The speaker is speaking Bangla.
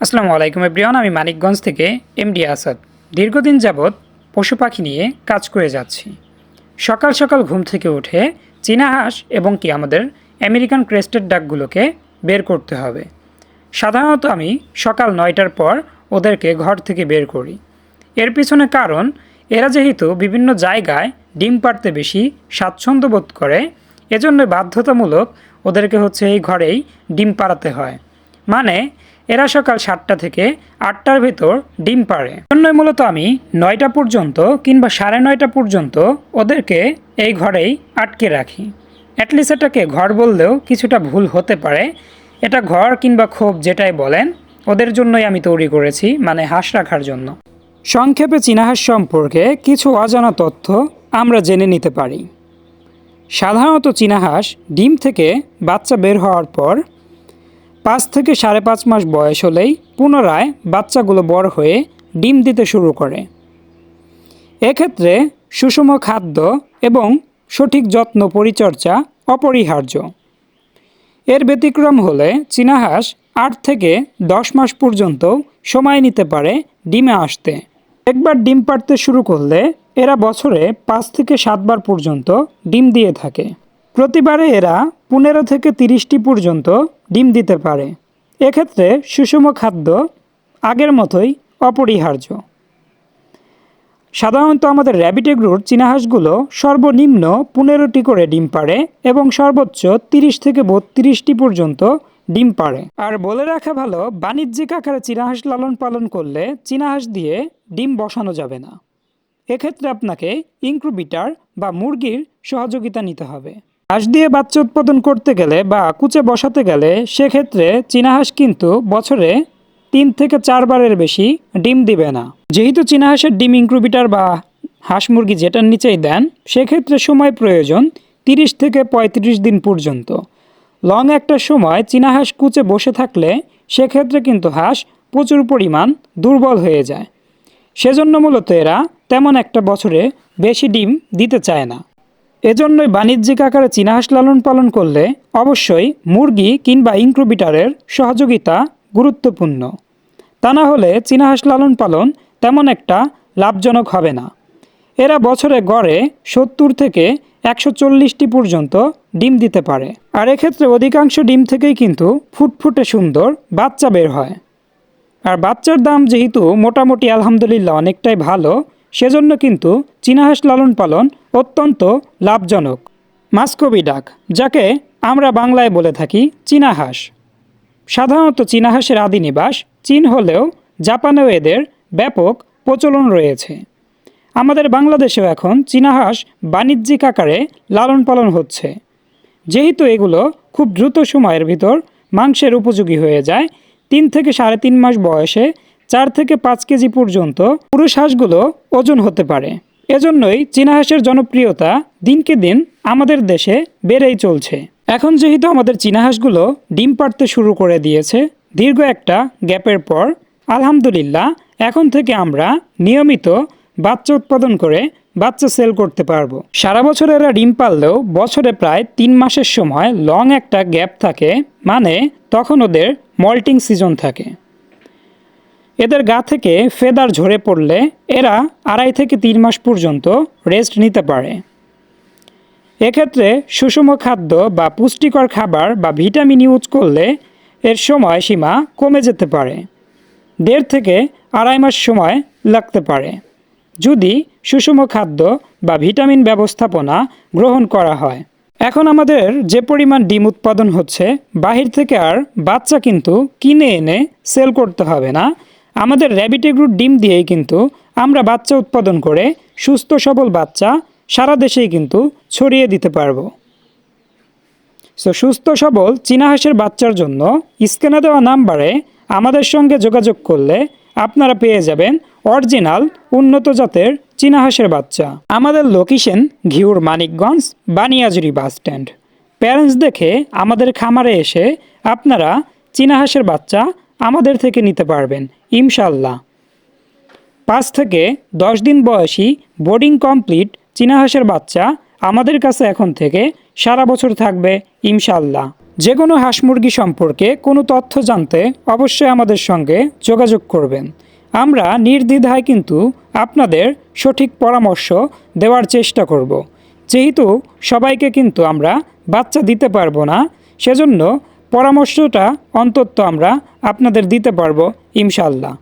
আসসালামু আলাইকুম এভরিওয়ান, আমি মানিকগঞ্জ থেকে এমডি আসাদ। দীর্ঘদিন যাবৎ পশু পাখি নিয়ে কাজ করে যাচ্ছি। সকাল সকাল ঘুম থেকে উঠে চীনা হাঁস এবং কি আমাদের আমেরিকান ক্রেস্টেড ডাকগুলোকে বের করতে হবে। সাধারণত আমি সকাল 9টার পর ওদেরকে ঘর থেকে বের করি। এর পিছনে কারণ, এরা যেহেতু বিভিন্ন জায়গায় ডিম পাড়তে বেশি স্বাচ্ছন্দ্য বোধ করে, এজন্য বাধ্যতামূলক ওদেরকে এই ঘরেই ডিম পাড়াতে হয়। মানে এরা সকাল 7টা থেকে 8টার ভেতর ডিম পাড়ে। জন্যই মূলত আমি 9টা পর্যন্ত কিংবা 9:30 পর্যন্ত ওদেরকে এই ঘরেই আটকে রাখি। অ্যাটলিস্ট এটাকে ঘর বললেও কিছুটা ভুল হতে পারে। এটা ঘর কিংবা খোপ যেটাই বলেন, ওদের জন্যই আমি তৈরি করেছি, মানে হাঁস রাখার জন্য। সংক্ষেপে চীনা হাঁস সম্পর্কে কিছু অজানা তথ্য আমরা জেনে নিতে পারি। সাধারণত চীনা হাঁস ডিম থেকে বাচ্চা বের হওয়ার পর 5 থেকে 5.5 মাস বয়স হলেই পুনরায় বাচ্চাগুলো বড় হয়ে ডিম দিতে শুরু করে। এক্ষেত্রে সুষম খাদ্য এবং সঠিক যত্ন পরিচর্যা অপরিহার্য। এর ব্যতিক্রম হলে চীনা হাঁস 8 থেকে 10 মাস পর্যন্ত সময় নিতে পারে ডিমে আসতে। একবার ডিম পাড়তে শুরু করলে এরা বছরে 5 থেকে 7 বার পর্যন্ত ডিম দিয়ে থাকে। প্রতিবারে এরা 15 থেকে 30টি পর্যন্ত ডিম দিতে পারে। এক্ষেত্রে সুষম খাদ্য আগের মতোই অপরিহার্য। সাধারণত আমাদের র্যাবিট এগ্রোর চীনা হাঁসগুলো সর্বনিম্ন 15টি করে ডিম পাড়ে এবং সর্বোচ্চ 30 থেকে 32টি পর্যন্ত ডিম পাড়ে। আর বলে রাখা ভালো, বাণিজ্যিক আকারে চীনা হাঁস লালন পালন করলে চীনা হাঁস দিয়ে ডিম বসানো যাবে না। এক্ষেত্রে আপনাকে ইনকিউবেটর বা মুরগির সহযোগিতা নিতে হবে। হাঁস দিয়ে বাচ্চা উৎপাদন করতে গেলে বা কুচে বসাতে গেলে সেক্ষেত্রে চীনা হাঁস কিন্তু বছরে 3 থেকে 4 বারের বেশি ডিম দিবে না। যেহেতু চীনা হাঁসের ডিম ইনকিউবেটর বা হাঁস মুরগি যেটার নিচেই দেন, সেক্ষেত্রে সময় প্রয়োজন 30 থেকে 35 দিন পর্যন্ত। লং একটা সময় চীনা হাঁস কুচে বসে থাকলে সেক্ষেত্রে কিন্তু হাঁস প্রচুর পরিমাণ দুর্বল হয়ে যায়। সেজন্য মূলত এরা তেমন একটা বছরে বেশি ডিম দিতে চায় না। এজন্যই বাণিজ্যিক আকারে চীনা হাঁস লালন পালন করলে অবশ্যই মুরগি কিংবা ইনকিউবেটরের সহযোগিতা গুরুত্বপূর্ণ। তা না হলে চীনা হাঁস লালন পালন তেমন একটা লাভজনক হবে না। এরা বছরে গড়ে 70 থেকে 140টি পর্যন্ত ডিম দিতে পারে। আর এক্ষেত্রে অধিকাংশ ডিম থেকেই কিন্তু ফুটফুটে সুন্দর বাচ্চা বের হয়। আর বাচ্চার দাম যেহেতু মোটামুটি আলহামদুলিল্লাহ অনেকটাই ভালো, সেজন্য কিন্তু চীনা হাঁস লালন পালন অত্যন্ত লাভজনক। মাস্কবি ডাক, যাকে আমরা বাংলায় বলে থাকি চীনা হাঁস। সাধারণত চীনা হাঁসের আদি নিবাস চীন হলেও জাপানেও এদের ব্যাপক প্রচলন রয়েছে। আমাদের বাংলাদেশেও এখন চীনা হাঁস বাণিজ্যিক আকারে লালন পালন হচ্ছে। যেহেতু এগুলো খুব দ্রুত সময়ের ভিতর মাংসের উপযোগী হয়ে যায়, 3 থেকে 3.5 মাস বয়সে 4 থেকে 5 কেজি পর্যন্ত পুরুষ হাঁসগুলো ওজন হতে পারে। এজন্যই চীনা হাঁসের জনপ্রিয়তা দিনকে দিন আমাদের দেশে বেড়েই চলছে। এখন যেহেতু আমাদের চীনা হাঁসগুলো ডিম পাড়তে শুরু করে দিয়েছে দীর্ঘ একটা গ্যাপের পর, আলহামদুলিল্লাহ এখন থেকে আমরা নিয়মিত বাচ্চা উৎপাদন করে বাচ্চা সেল করতে পারবো। সারা বছর এরা ডিম পারলেও বছরে প্রায় 3 মাসের সময় লং একটা গ্যাপ থাকে, মানে তখন ওদের মল্টিং সিজন থাকে। এদের গা থেকে ফেদার ঝরে পড়লে এরা 2.5 থেকে 3 মাস পর্যন্ত রেস্ট নিতে পারে। এক্ষেত্রে সুষম খাদ্য বা পুষ্টিকর খাবার বা ভিটামিন ইউজ করলে এর সময়সীমা কমে যেতে পারে। 1.5 থেকে 2.5 মাস সময় লাগতে পারে যদি সুষম খাদ্য বা ভিটামিন ব্যবস্থাপনা গ্রহণ করা হয়। এখন আমাদের যে পরিমাণ ডিম উৎপাদন হচ্ছে, বাহির থেকে আর বাচ্চা কিন্তু কিনে এনে সেল করতে হবে না। আমাদের র্যাবিট এগ্রোর ডিম দিয়েই কিন্তু আমরা বাচ্চা উৎপাদন করে সুস্থ সবল বাচ্চা সারা দেশেই কিন্তু ছড়িয়ে দিতে পারবো। সুস্থ সবল চীনা হাঁসের বাচ্চার জন্য স্ক্রিনে দেওয়া নাম্বারে আমাদের সঙ্গে যোগাযোগ করলে আপনারা পেয়ে যাবেন অরিজিনাল উন্নত জাতের চীনা হাঁসের বাচ্চা। আমাদের location Ghior Manikganj Baniajuri bus stand. Parents দেখে আমাদের খামারে এসে আপনারা চীনা হাঁসের বাচ্চা আমাদের থেকে নিতে পারবেন ইনশাল্লাহ। 5 থেকে 10 দিন বয়সী বোর্ডিং কমপ্লিট চীনা হাঁসের বাচ্চা আমাদের কাছে এখন থেকে সারা বছর থাকবে ইনশাল্লাহ। যে কোনো হাঁস মুরগি সম্পর্কে কোনো তথ্য জানতে অবশ্যই আমাদের সঙ্গে যোগাযোগ করবেন। আমরা নির্দ্বিধায় কিন্তু আপনাদের সঠিক পরামর্শ দেওয়ার চেষ্টা করব। যেহেতু সবাইকে কিন্তু আমরা বাচ্চা দিতে পারবো না, সেজন্য পরামর্শটা অন্তত আমরা আপনাদের দিতে পারবো ইনশাআল্লাহ।